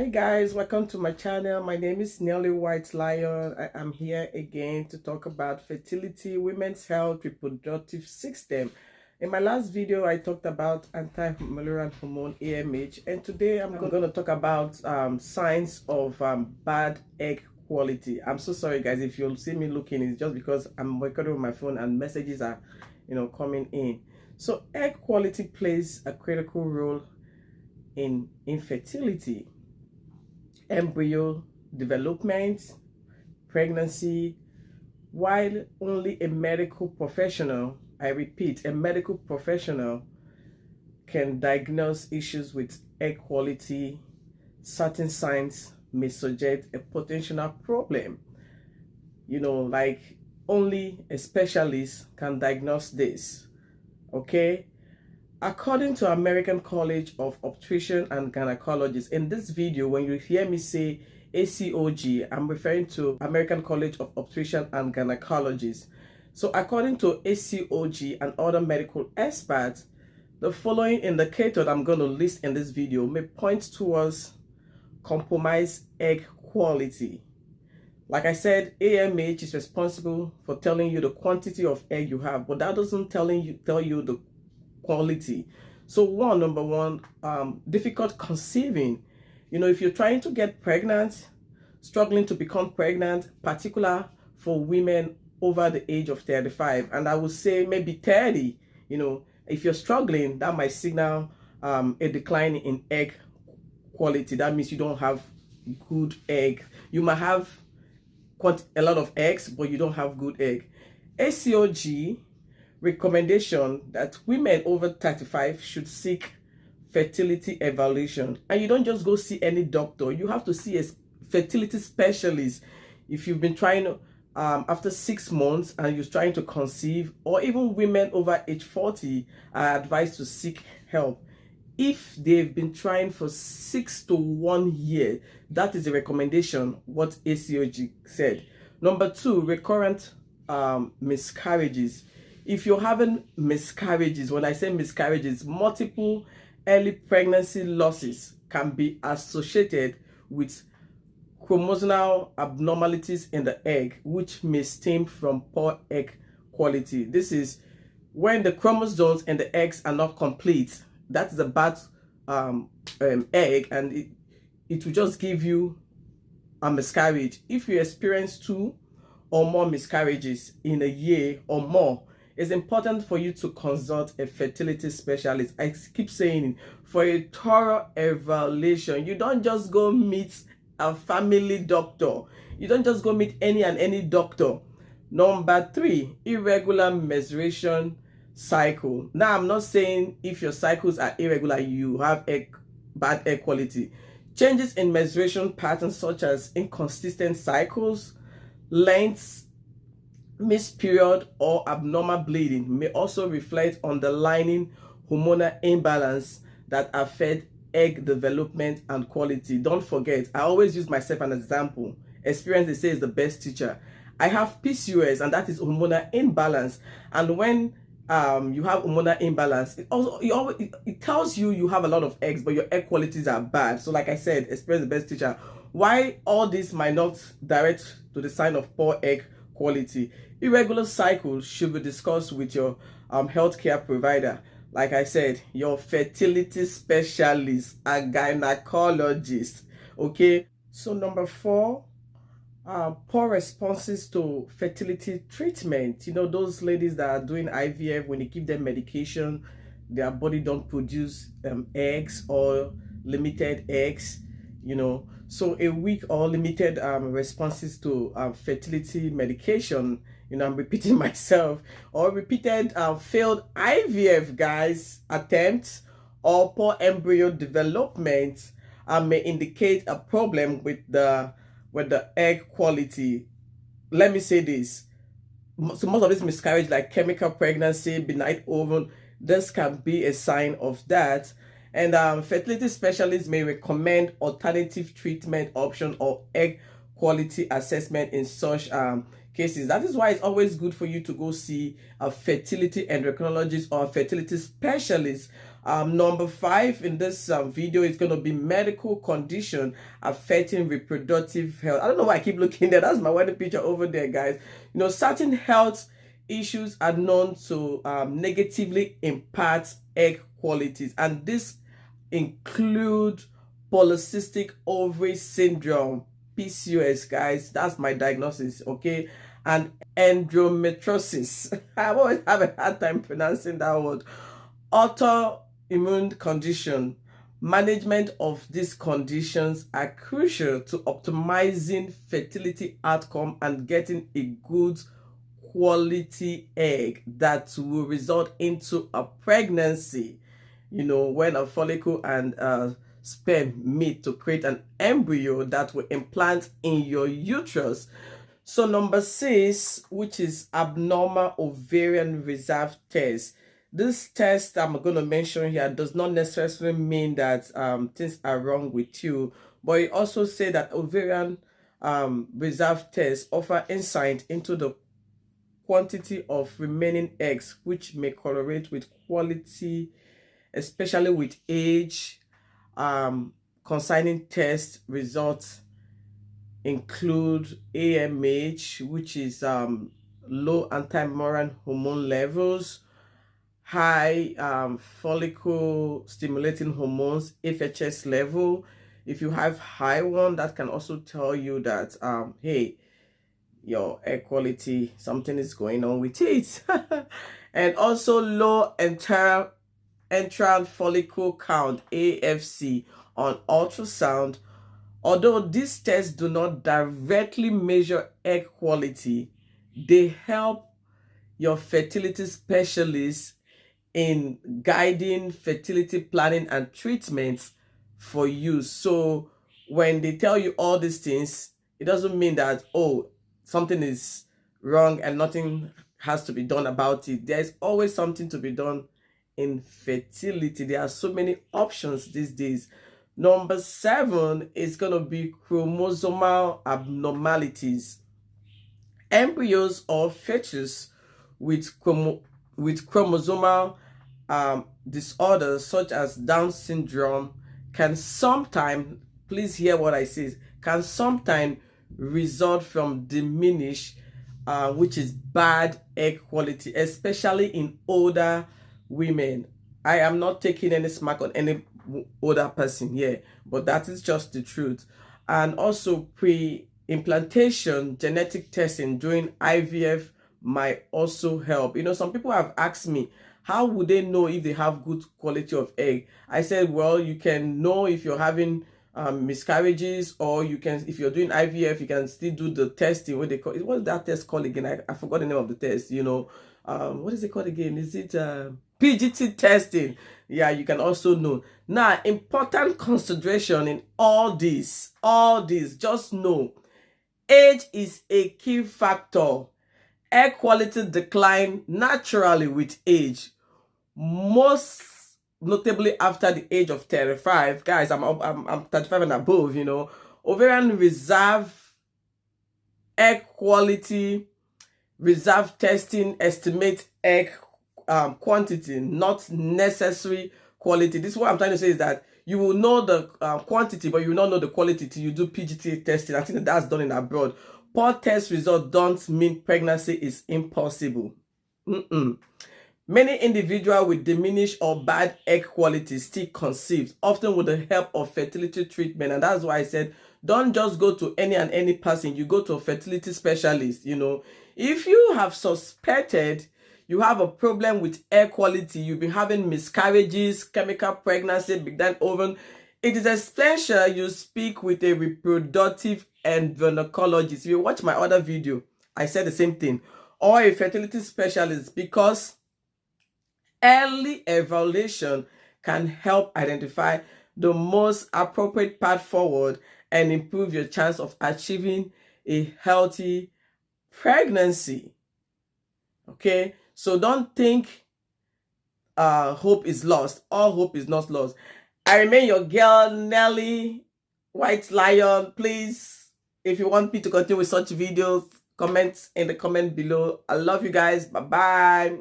Hi guys, welcome to my channel. My name is Nelly White Lion. I am here again to talk about fertility, women's health, reproductive system. In my last video, I talked about anti-malarial hormone AMH, and today I'm going to talk about signs of bad egg quality. I'm so sorry guys if you'll see me looking, it's just because I'm recording with my phone and messages are coming in. So egg quality plays a critical role in infertility, embryo development, pregnancy, while only a medical professional, I repeat, a medical professional can diagnose issues with egg quality. Certain signs may suggest a potential problem. Like only a specialist can diagnose this. Okay? According to American College of Obstetricians and Gynecologists, in this video, when you hear me say ACOG, I'm referring to American College of Obstetricians and Gynecologists. So according to ACOG and other medical experts, the following indicator I'm going to list in this video may point towards compromised egg quality. Like I said, AMH is responsible for telling you the quantity of egg you have, but that doesn't tell you the quality. So number one, difficult conceiving. If you're trying to get pregnant, struggling to become pregnant, particular for women over the age of 35, and I would say maybe 30, if you're struggling, that might signal a decline in egg quality. That means you don't have good egg. You might have a lot of eggs, but you don't have good egg. ACOG recommendation that women over 35 should seek fertility evaluation, and you don't just go see any doctor. You have to see a fertility specialist. If you've been trying after 6 months and you're trying to conceive, or even women over age 40 are advised to seek help if they've been trying for 6 to 1 year. That is a recommendation, what ACOG said. Number two, recurrent miscarriages. If you're having miscarriages, when I say miscarriages, multiple early pregnancy losses can be associated with chromosomal abnormalities in the egg, which may stem from poor egg quality. This is when the chromosomes and the eggs are not complete. That is a bad egg, and it will just give you a miscarriage. If you experience 2 or more miscarriages in a year or more, it's important for you to consult a fertility specialist. I keep saying, for a thorough evaluation. You don't just go meet a family doctor. You don't just go meet any doctor. Number three, irregular menstruation cycle. Now, I'm not saying if your cycles are irregular, you have bad egg quality. Changes in menstruation patterns such as inconsistent cycles, lengths, missed period, or abnormal bleeding may also reflect underlying hormonal imbalance that affect egg development and quality. Don't forget, I always use myself as an example. Experience, they say, is the best teacher. I have PCOS, and that is hormonal imbalance. And when you have hormonal imbalance, it tells you have a lot of eggs, but your egg qualities are bad. So like I said, experience, the best teacher. Why all this might not direct to the sign of poor egg quality? Irregular cycles should be discussed with your healthcare provider. Like I said, your fertility specialist, a gynecologist. Okay. So number four, poor responses to fertility treatment. Those ladies that are doing IVF, when you give them medication, their body don't produce eggs or limited eggs. So a weak or limited responses to fertility medication. I'm repeating myself, or repeated failed IVF attempts, or poor embryo development may indicate a problem with the egg quality. Let me say this. So most of this miscarriage, like chemical pregnancy, benign ovum, this can be a sign of that. And fertility specialists may recommend alternative treatment option or egg quality assessment in such cases. That is why it's always good for you to go see a fertility endocrinologist or a fertility specialist Number 5 in this video is going to be medical condition affecting reproductive health. I don't know why I keep looking there. That's my wedding picture over there, guys. You know, certain health issues are known to negatively impact egg qualities, and this include polycystic ovary syndrome, PCOS, guys. That's my diagnosis, okay? And endometriosis. I've always have a hard time pronouncing that word. Autoimmune condition. Management of these conditions are crucial to optimizing fertility outcome and getting a good quality egg that will result into a pregnancy. You know, when a follicle and sperm meet to create an embryo that will implant in your uterus. So number 6, which is abnormal ovarian reserve test. This test I'm going to mention here does not necessarily mean that things are wrong with you, but it also says that ovarian reserve tests offer insight into the quantity of remaining eggs, which may correlate with quality, especially with age. Concerning test results include AMH, which is low anti-mullin hormone levels, high follicle stimulating hormones, FHS level. If you have high one, that can also tell you that hey, your egg quality, something is going on with it. And also low enteral follicle count, AFC, on ultrasound. Although these tests do not directly measure egg quality, they help your fertility specialist in guiding fertility planning and treatments for you. So when they tell you all these things, it doesn't mean that, oh, something is wrong and nothing has to be done about it. There's always something to be done in fertility. There are so many options these days. Number 7 is going to be chromosomal abnormalities. Embryos or fetus with chromosomal disorders such as Down syndrome can sometimes, please hear what I say, can sometimes result from diminished, which is bad egg quality, especially in older women. I am not taking any smack on any older person here, but that is just the truth. And also pre-implantation genetic testing during IVF might also help. You know, some people have asked me, how would they know if they have good quality of egg? I said, well, you can know if you're having miscarriages, or you can, if you're doing IVF, you can still do the testing. What they call it, what's that test called again? I forgot the name of the test. You know, what is it called again? Is it PGT testing? Yeah, you can also know. Now, important consideration in all this, just know age is a key factor. Egg quality decline naturally with age, most notably after the age of 35. Guys, I'm 35 and above, you know. Ovarian reserve egg quality reserve testing estimates egg quantity, not necessary quality. This is what I'm trying to say, is that you will know the quantity, but you will not know the quality till you do PGT testing. I think that's done in abroad. Poor test results don't mean pregnancy is impossible. Many individuals with diminished or bad egg quality still conceive, often with the help of fertility treatment. And that's why I said, don't just go to any person. You go to a fertility specialist. You know, if you have suspected you have a problem with egg quality, you've been having miscarriages, chemical pregnancy, big ovum, it is essential you speak with a reproductive endocrinologist. If you watch my other video, I said the same thing, or a fertility specialist, because early evaluation can help identify the most appropriate path forward and improve your chance of achieving a healthy pregnancy. Okay, so don't think hope is lost. All hope is not lost. I remain your girl, Nelly White Lion. Please, if you want me to continue with such videos, comment in the comment below. I love you guys. Bye-bye.